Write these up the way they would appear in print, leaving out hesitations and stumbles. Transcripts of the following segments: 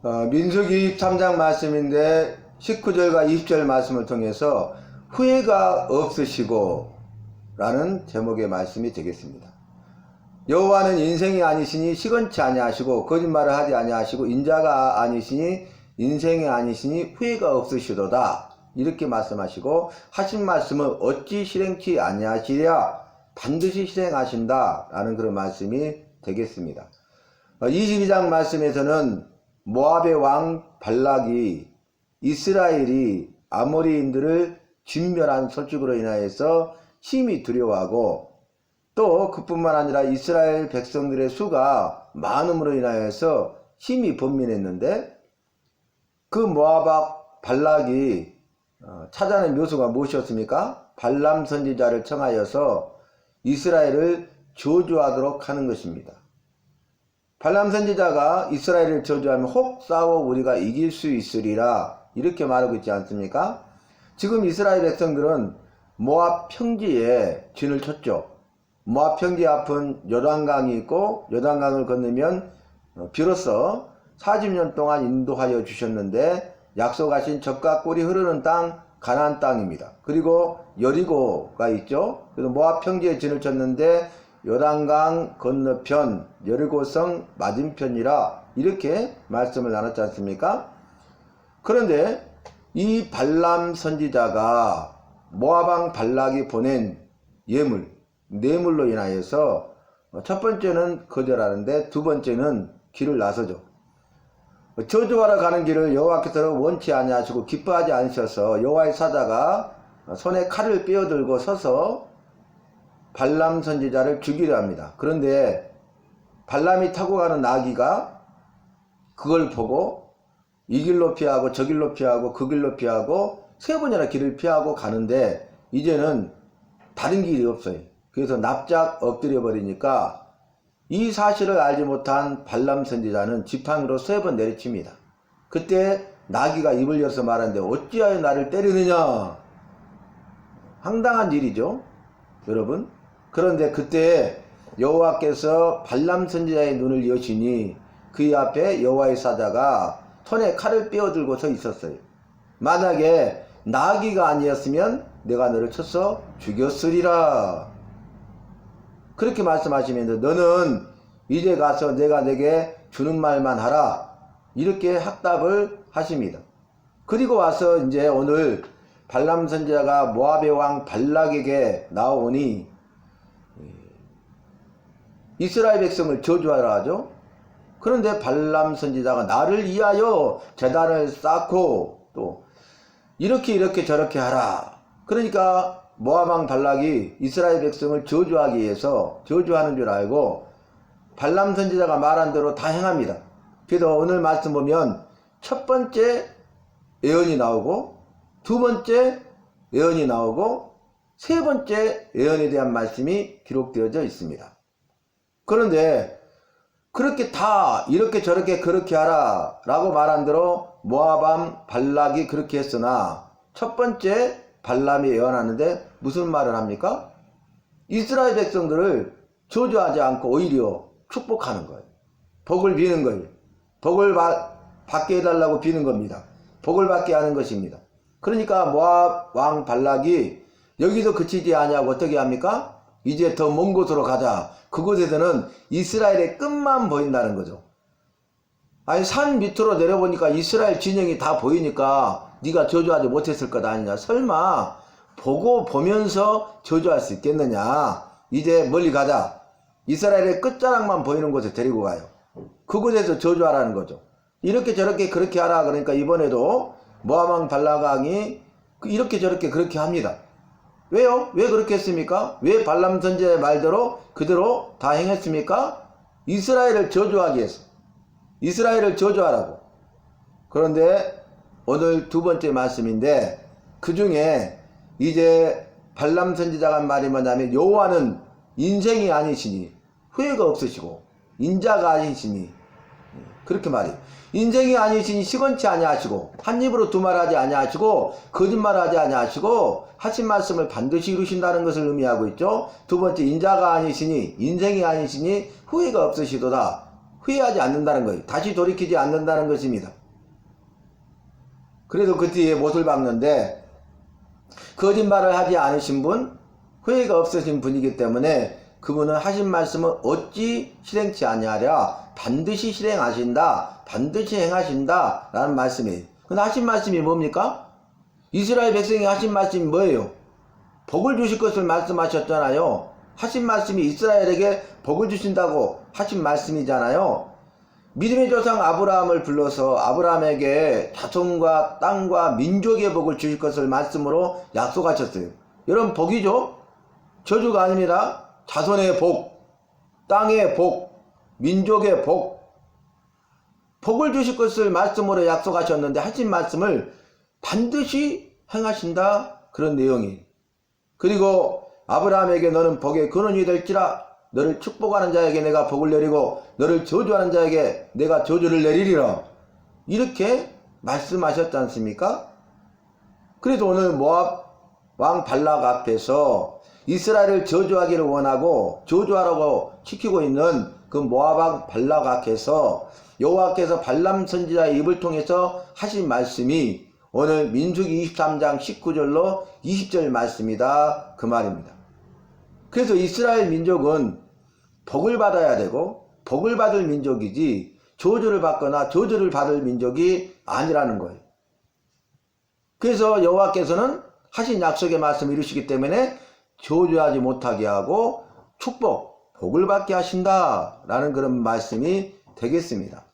민수기 23장 말씀인데 19절과 20절 말씀을 통해서 후회가 없으시고 라는 제목의 말씀이 되겠습니다. 여호와는 인생이 아니시니 시건치 아니하시고 거짓말을 하지 아니하시고 인자가 아니시니 인생이 아니시니 후회가 없으시도다 이렇게 말씀하시고 하신 말씀을 어찌 실행치 아니하시랴 반드시 실행하신다 라는 그런 말씀이 되겠습니다. 22장 말씀에서는 모압의 왕 발락이 이스라엘이 아모리인들을 진멸한 설득으로 인하여서 심히 두려워하고 또 그뿐만 아니라 이스라엘 백성들의 수가 많음으로 인하여서 심히 번민했는데 그 모압 발락이 찾아낸 묘수가 무엇이었습니까? 발람 선지자를 청하여서 이스라엘을 저주하도록 하는 것입니다. 발람 선지자가 이스라엘을 저주하면 혹 싸워 우리가 이길 수 있으리라 이렇게 말하고 있지 않습니까? 지금 이스라엘 백성들은 모압 평지에 진을 쳤죠. 모압 평지 앞은 요단강이 있고 요단강을 건너면 비로소 40년 동안 인도하여 주셨는데 약속하신 젖과 꿀이 흐르는 땅 가나안 땅입니다. 그리고 여리고가 있죠. 그래서 모압 평지에 진을 쳤는데 요단강 건너편 여리고성 맞은편이라 이렇게 말씀을 나눴지 않습니까? 그런데 이 발람 선지자가 모압 왕 발락이 보낸 예물, 뇌물로 인하여서 첫 번째는 거절하는데 두 번째는 길을 나서죠. 저주하러 가는 길을 여호와께서 원치 아니하시고 기뻐하지 않으셔서 여호와의 사자가 손에 칼을 빼어들고 서서 발람 선지자를 죽이려 합니다. 그런데 발람이 타고 가는 나귀가 그걸 보고 이 길로 피하고 저 길로 피하고 그 길로 피하고 세 번이나 길을 피하고 가는데 이제는 다른 길이 없어요. 그래서 납작 엎드려 버리니까 이 사실을 알지 못한 발람 선지자는 지팡이로 3번 내리칩니다. 그때 나귀가 입을 열어서 말하는데 어찌하여 나를 때리느냐. 황당한 일이죠 여러분. 그런데 그때 여호와께서 발람 선지자의 눈을 여시니 그 앞에 여호와의 사자가 손에 칼을 빼어들고 서 있었어요. 만약에 나귀가 아니었으면 내가 너를 쳐서 죽였으리라 그렇게 말씀하시면서 너는 이제 가서 내가 내게 주는 말만 하라 이렇게 학답을 하십니다. 그리고 와서 이제 오늘 발람 선지자가 모압의 왕 발락에게 나오니 이스라엘 백성을 저주하라 하죠. 그런데 발람 선지자가 나를 위하여 제단을 쌓고 또 이렇게 저렇게 하라. 그러니까 모압 왕 발락이 이스라엘 백성을 저주하기 위해서 저주하는 줄 알고 발람 선지자가 말한 대로 다 행합니다. 그래서 오늘 말씀 보면 첫 번째 예언이 나오고 두 번째 예언이 나오고 세 번째 예언에 대한 말씀이 기록되어져 있습니다. 그런데 그렇게 다 이렇게 저렇게 그렇게 하라 라고 말한 대로 모압 왕 발락이 그렇게 했으나 첫 번째 발람이 예언하는데 무슨 말을 합니까? 이스라엘 백성들을 저주하지 않고 오히려 축복하는 거예요. 복을 비는 거예요. 복을 받게 해달라고 비는 겁니다. 복을 받게 하는 것입니다. 그러니까 모압 왕 발락이 여기서 그치지 아니하고 어떻게 합니까? 이제 더 먼 곳으로 가자. 그곳에서는 이스라엘의 끝만 보인다는 거죠. 아니 산 밑으로 내려보니까 이스라엘 진영이 다 보이니까 네가 저주하지 못했을 것 아니냐. 설마 보고 보면서 저주할 수 있겠느냐. 이제 멀리 가자. 이스라엘의 끝자락만 보이는 곳에 데리고 가요. 그곳에서 저주하라는 거죠. 이렇게 저렇게 그렇게 하라. 그러니까 이번에도 모압 왕 발락 왕이 이렇게 저렇게 그렇게 합니다. 왜요? 왜 그렇게 했습니까? 왜 발람 선지자의 말대로 그대로 다 행했습니까? 이스라엘을 저주하기 위해서. 이스라엘을 저주하라고. 그런데 오늘 두 번째 말씀인데 그 중에 이제 발람 선지자가 한 말이 뭐냐면 여호와는 인생이 아니시니 후회가 없으시고 인자가 아니시니 그렇게 말해요. 인생이 아니시니 시건치 아니하시고 한 입으로 두 말 하지 아니하시고 거짓말하지 아니하시고 하신 말씀을 반드시 이루신다는 것을 의미하고 있죠. 두 번째 인자가 아니시니 인생이 아니시니 후회가 없으시도다. 후회하지 않는다는 거예요. 다시 돌이키지 않는다는 것입니다. 그래서 그 뒤에 못을 박는데, 거짓말을 하지 않으신 분, 후회가 없으신 분이기 때문에 그분은 하신 말씀은 어찌 실행치 아니하랴, 반드시 실행하신다, 반드시 행하신다 라는 말씀이에요. 근데 하신 말씀이 뭡니까? 이스라엘 백성이 하신 말씀이 뭐예요? 복을 주실 것을 말씀하셨잖아요. 하신 말씀이 이스라엘에게 복을 주신다고 하신 말씀이잖아요. 믿음의 조상 아브라함을 불러서 아브라함에게 자손과 땅과 민족의 복을 주실 것을 말씀으로 약속하셨어요. 여러분, 복이죠? 저주가 아닙니다. 자손의 복, 땅의 복, 민족의 복, 복을 주실 것을 말씀으로 약속하셨는데 하신 말씀을 반드시 행하신다, 그런 내용이. 그리고 아브라함에게 너는 복의 근원이 될지라, 너를 축복하는 자에게 내가 복을 내리고 너를 저주하는 자에게 내가 저주를 내리리라, 이렇게 말씀하셨지 않습니까? 그래도 오늘 모압 왕 발락 앞에서 이스라엘을 저주하기를 원하고 저주하라고 시키고 있는 그 모압 왕 발락 앞에서 여호와께서 발람 선지자의 입을 통해서 하신 말씀이 오늘 민수기 23장 19절로 20절 말씀이다, 그 말입니다. 그래서 이스라엘 민족은 복을 받아야 되고 복을 받을 민족이지 저주를 받거나 저주를 받을 민족이 아니라는 거예요. 그래서 여호와께서는 하신 약속의 말씀을 이루시기 때문에 저주하지 못하게 하고 축복, 복을 받게 하신다 라는 그런 말씀이 되겠습니다.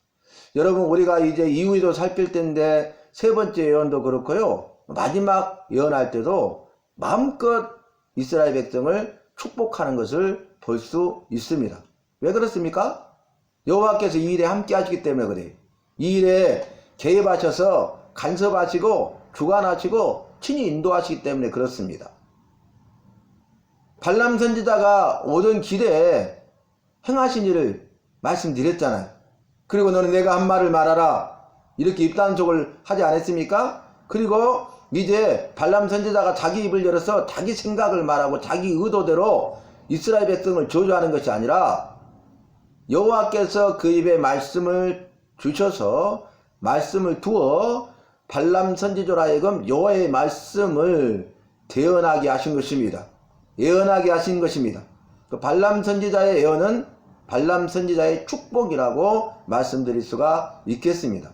여러분, 우리가 이제 이후에도 살필 때인데 세 번째 예언도 그렇고요, 마지막 예언할 때도 마음껏 이스라엘 백성을 축복하는 것을 볼 수 있습니다. 왜 그렇습니까? 여호와께서 이 일에 함께 하시기 때문에 그래요. 이 일에 개입하셔서 간섭하시고 주관하시고 친히 인도하시기 때문에 그렇습니다. 발람 선지자가 오던 길에 행하신 일을 말씀드렸잖아요. 그리고 너는 내가 한 말을 말하라, 이렇게 입단속을 하지 않았습니까? 그리고 이제 발람 선지자가 자기 입을 열어서 자기 생각을 말하고 자기 의도대로 이스라엘 백성을 저주하는 것이 아니라 여호와께서 그 입에 말씀을 주셔서 말씀을 두어 발람 선지자로 하여금 여호와의 말씀을 대언하게 하신 것입니다. 예언하게 하신 것입니다. 그 발람 선지자의 예언은 발람 선지자의 축복이라고 말씀드릴 수가 있겠습니다.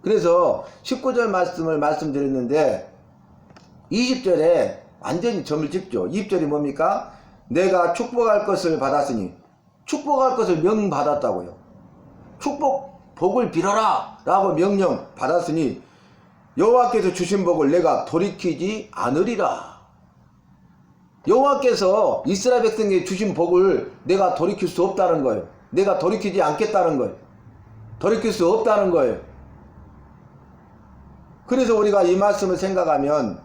그래서 19절 말씀을 말씀드렸는데 20절에 완전히 점을 찍죠. 20절이 뭡니까? 내가 축복할 것을 받았으니, 축복할 것을 명받았다고요. 축복, 복을 빌어라 라고 명령 받았으니 여호와께서 주신 복을 내가 돌이키지 않으리라. 여호와께서 이스라엘 백성에게 주신 복을 내가 돌이킬 수 없다는 거예요. 내가 돌이키지 않겠다는 거예요. 돌이킬 수 없다는 거예요. 그래서 우리가 이 말씀을 생각하면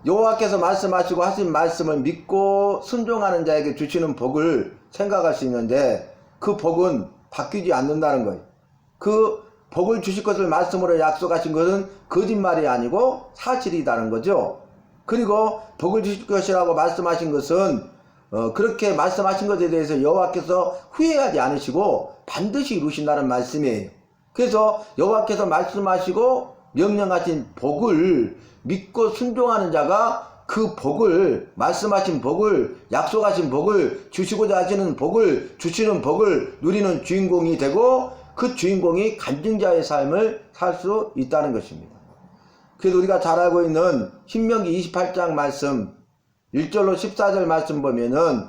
여호와께서 말씀하시고 하신 말씀을 믿고 순종하는 자에게 주시는 복을 생각할 수 있는데 그 복은 바뀌지 않는다는 거예요. 그 복을 주실 것을 말씀으로 약속하신 것은 거짓말이 아니고 사실이라는 거죠. 그리고 복을 주실 것이라고 말씀하신 것은 그렇게 말씀하신 것에 대해서 여호와께서 후회하지 않으시고 반드시 이루신다는 말씀이에요. 그래서 여호와께서 말씀하시고 명령하신 복을 믿고 순종하는 자가 그 복을, 말씀하신 복을, 약속하신 복을, 주시고자 하시는 복을, 주시는 복을 누리는 주인공이 되고 그 주인공이 간증자의 삶을 살 수 있다는 것입니다. 그래서 우리가 잘 알고 있는 신명기 28장 말씀 1절로 14절 말씀 보면은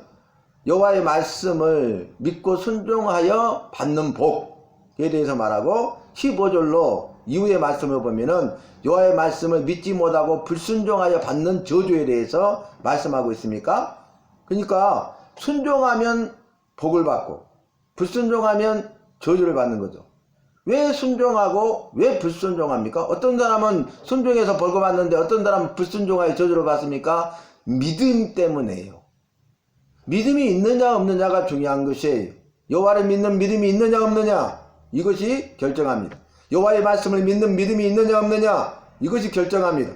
여호와의 말씀을 믿고 순종하여 받는 복에 대해서 말하고 15절로 이후의 말씀을 보면은 여호와의 말씀을 믿지 못하고 불순종하여 받는 저주에 대해서 말씀하고 있습니까? 그러니까 순종하면 복을 받고 불순종하면 저주를 받는 거죠. 왜 순종하고 왜 불순종합니까? 어떤 사람은 순종해서 벌거 받는데 어떤 사람은 불순종하여 저주를 받습니까? 믿음 때문에요. 믿음이 있느냐 없느냐가 중요한 것이에요. 여호와를 믿는 믿음이 있느냐 없느냐, 이것이 결정합니다. 여호와의 말씀을 믿는 믿음이 있느냐 없느냐, 이것이 결정합니다.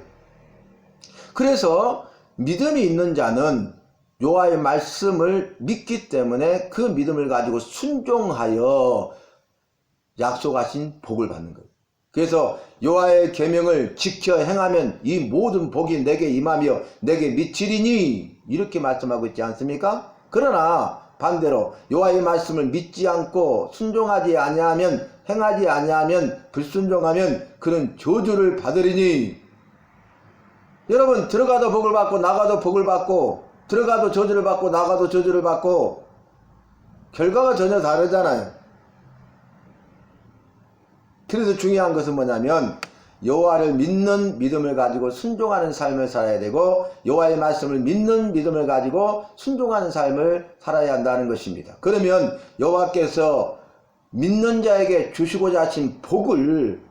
그래서 믿음이 있는 자는 여호와의 말씀을 믿기 때문에 그 믿음을 가지고 순종하여 약속하신 복을 받는 거예요. 그래서 여호와의 계명을 지켜 행하면 이 모든 복이 내게 임하며 내게 미치리니 이렇게 말씀하고 있지 않습니까? 그러나 반대로 여호와의 말씀을 믿지 않고 순종하지 아니하면 행하지 아니하면 불순종하면 그는 저주를 받으리니. 여러분, 들어가도 복을 받고 나가도 복을 받고 들어가도 저주를 받고 나가도 저주를 받고 결과가 전혀 다르잖아요. 그래서 중요한 것은 뭐냐면 여호와를 믿는 믿음을 가지고 순종하는 삶을 살아야 되고 여호와의 말씀을 믿는 믿음을 가지고 순종하는 삶을 살아야 한다는 것입니다. 그러면 여호와께서 믿는 자에게 주시고자 하신 복을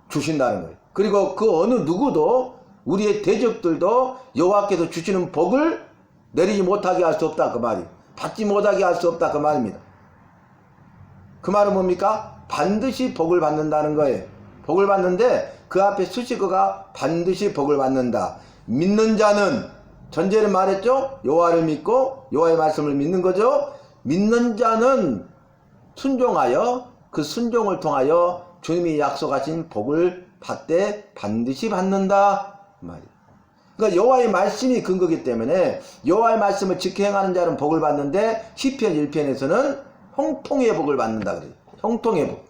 주신다는 거예요. 그리고 그 어느 누구도 우리의 대적들도 여호와께서 주시는 복을 내리지 못하게 할 수 없다 그 말이, 받지 못하게 할 수 없다 그 말입니다. 그 말은 뭡니까? 반드시 복을 받는다는 거예요. 복을 받는데 그 앞에 수식어가 반드시 복을 받는다. 믿는 자는, 전제는 말했죠? 여호와를 믿고 여호와의 말씀을 믿는 거죠. 믿는 자는 순종하여 그 순종을 통하여 주님이 약속하신 복을 받되 반드시 받는다 말이에요. 그러니까 여호와의 말씀이 근거기 때문에 여호와의 말씀을 지켜 행하는 자는 복을 받는데 시편 1편에서는 형통의 복을 받는다 그래요. 형통의 복.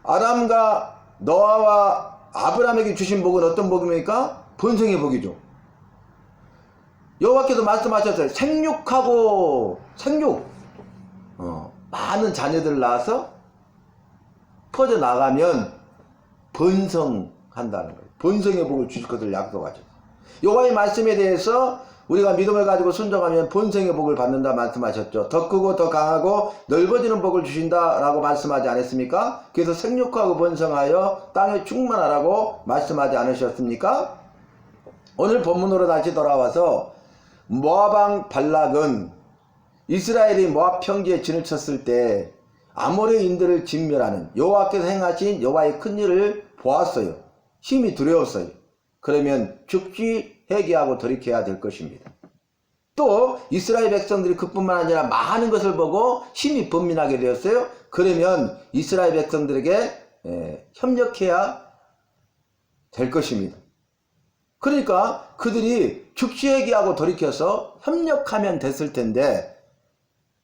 아담과 노아와 아브라함에게 주신 복은 어떤 복입니까? 번성의 복이죠. 여호와께서 말씀하셨어요. 생육 많은 자녀들을 낳아서 퍼져나가면 번성한다는 거예요. 번성의 복을 주실 것을 약속하죠. 여호와의 말씀에 대해서 우리가 믿음을 가지고 순종하면 번성의 복을 받는다 말씀하셨죠. 더 크고 더 강하고 넓어지는 복을 주신다 라고 말씀하지 않았습니까? 그래서 생육하고 번성하여 땅에 충만하라고 말씀하지 않으셨습니까? 오늘 본문으로 다시 돌아와서 모압 왕 발락은 이스라엘이 모압 평지에 진을 쳤을 때 아모레인들을 진멸하는 여호와께서 행하신 여호와의 큰 일을 보았어요. 힘이 두려웠어요. 그러면 즉시 회개하고 돌이켜야 될 것입니다. 또 이스라엘 백성들이 그뿐만 아니라 많은 것을 보고 심히 번민하게 되었어요. 그러면 이스라엘 백성들에게 협력해야 될 것입니다. 그러니까 그들이 즉시 회개하고 돌이켜서 협력하면 됐을 텐데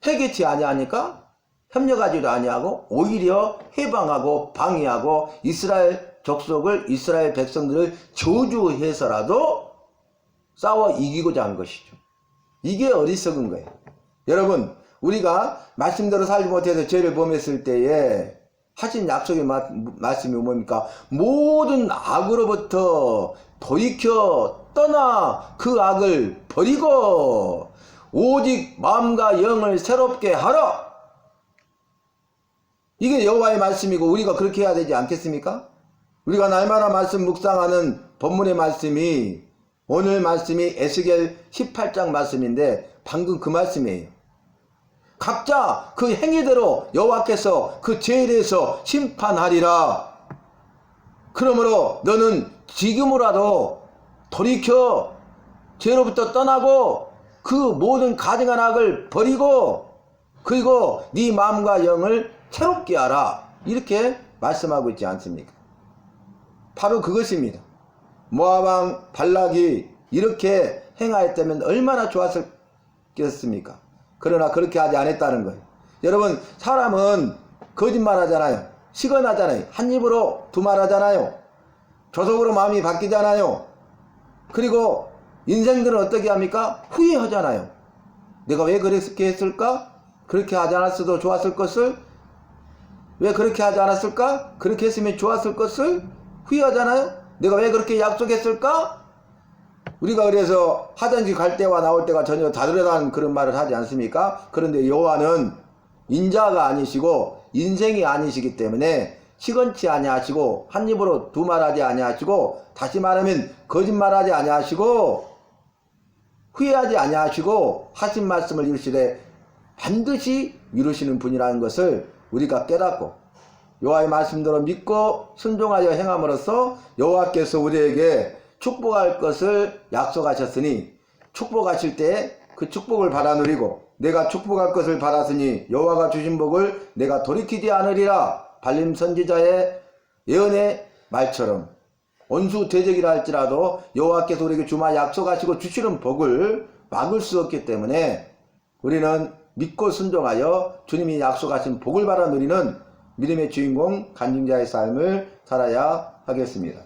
회개치 아니하니까 협력하지도 아니하고 오히려 해방하고 방해하고 이스라엘 족속을, 이스라엘 백성들을 저주해서라도 싸워 이기고자 한 것이죠. 이게 어리석은 거예요. 여러분, 우리가 말씀대로 살지 못해서 죄를 범했을 때에 하신 약속의 말씀이 뭡니까? 모든 악으로부터 돌이켜 떠나 그 악을 버리고 오직 마음과 영을 새롭게 하라. 이게 여호와의 말씀이고 우리가 그렇게 해야 되지 않겠습니까? 우리가 날마다 말씀 묵상하는 본문의 말씀이, 오늘 말씀이 에스겔 18장 말씀인데 방금 그 말씀이에요. 각자 그 행위대로 여호와께서 그 죄에 대해서 심판하리라. 그러므로 너는 지금이라도 돌이켜 죄로부터 떠나고 그 모든 가증한 악을 버리고 그리고 네 마음과 영을 새롭게 하라. 이렇게 말씀하고 있지 않습니까? 바로 그것입니다. 모압 왕 발락이 이렇게 행하였다면 얼마나 좋았겠습니까? 그러나 그렇게 하지 않았다는 거예요. 여러분, 사람은 거짓말 하잖아요. 시건하잖아요. 한 입으로 두 말 하잖아요. 조속으로 마음이 바뀌잖아요. 그리고 인생들은 어떻게 합니까? 후회하잖아요. 내가 왜 그렇게 했을까? 그렇게 하지 않았어도 좋았을 것을? 왜 그렇게 하지 않았을까? 그렇게 했으면 좋았을 것을? 후회하잖아요. 내가 왜 그렇게 약속했을까? 우리가 그래서 하든지 갈 때와 나올 때가 전혀 다르다는 그런 말을 하지 않습니까? 그런데 여호와는 인자가 아니시고 인생이 아니시기 때문에 시건치 아니하시고 한 입으로 두 말하지 아니하시고, 다시 말하면 거짓말하지 아니하시고 후회하지 아니하시고 하신 말씀을 이루시되 반드시 이루시는 분이라는 것을 우리가 깨닫고 여호와의 말씀대로 믿고 순종하여 행함으로써 여호와께서 우리에게 축복할 것을 약속하셨으니 축복하실 때 그 축복을 받아 누리고 내가 축복할 것을 바랐으니 여호와가 주신 복을 내가 돌이키지 않으리라. 발림 선지자의 예언의 말처럼 원수 대적이라 할지라도 여호와께서 우리에게 주마 약속하시고 주시는 복을 막을 수 없기 때문에 우리는 믿고 순종하여 주님이 약속하신 복을 받아 누리는 믿음의 주인공 간증자의 삶을 살아야 하겠습니다.